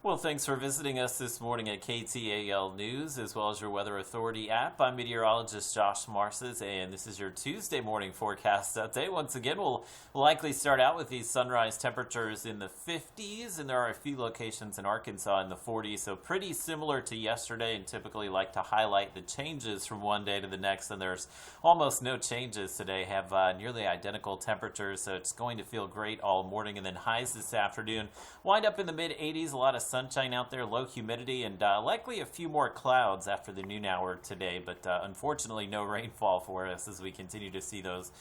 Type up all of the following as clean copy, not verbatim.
Well, thanks for visiting us this morning at KTAL News, as well as your Weather Authority app. I'm meteorologist Josh Marces, and this is your Tuesday morning forecast update. Once again, we'll likely start out with these sunrise temperatures in the 50s, and there are a few locations in Arkansas in the 40s, so pretty similar to yesterday, and typically like to highlight the changes from one day to the next, and there's almost no changes today. Have nearly identical temperatures, so it's going to feel great all morning, and then highs this afternoon wind up in the mid-80s, a lot of sunshine out there, low humidity, and likely a few more clouds after the noon hour today, but unfortunately no rainfall for us as we continue to see those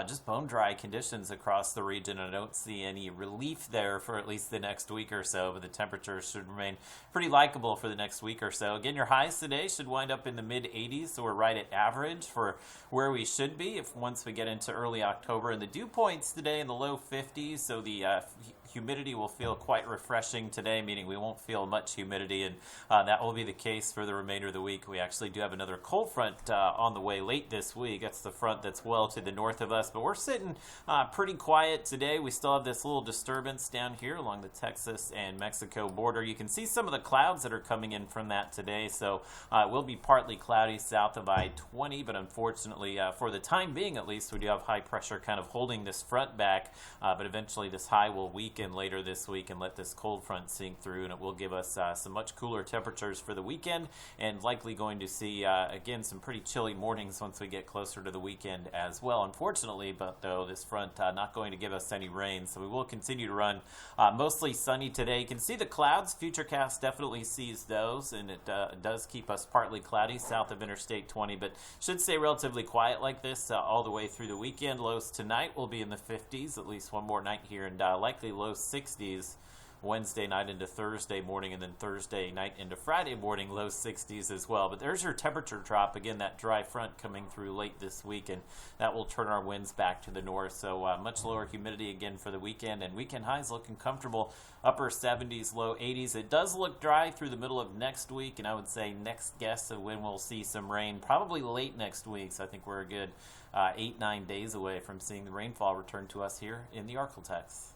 just bone dry conditions across the region. I don't see any relief there for at least the next week or so, but the temperatures should remain pretty likable for the next week or so. Again, your highs today should wind up in the mid-80s, so we're right at average for where we should be once we get into early October. And the dew points today in the low 50s, so the humidity will feel quite refreshing today, meaning we won't feel much humidity, and that will be the case for the remainder of the week. We actually do have another cold front on the way late this week. That's the front that's well to the north of us, but we're sitting pretty quiet today. We still have this little disturbance down here along the Texas and Mexico border. You can see some of the clouds that are coming in from that today, so it will be partly cloudy south of I-20, but unfortunately, for the time being at least, we do have high pressure kind of holding this front back, but eventually this high will weaken later this week and let this cold front sink through, and it will give us some much cooler temperatures for the weekend, and likely going to see again some pretty chilly mornings once we get closer to the weekend as well, unfortunately. But though this front not going to give us any rain, so we will continue to run mostly sunny today. You can see the clouds. Futurecast definitely sees those, and it does keep us partly cloudy south of Interstate 20, but should stay relatively quiet like this all the way through the weekend. Lows tonight will be in the 50s, at least one more night here, and likely low 60s Wednesday night into Thursday morning, and then Thursday night into Friday morning, low 60s as well. But there's your temperature drop. Again, that dry front coming through late this week, and that will turn our winds back to the north. So much lower humidity again for the weekend, and weekend highs looking comfortable, upper 70s, low 80s. It does look dry through the middle of next week, and I would say next guess of when we'll see some rain, probably late next week. So I think we're a good 8-9 days away from seeing the rainfall return to us here in the Arklatex.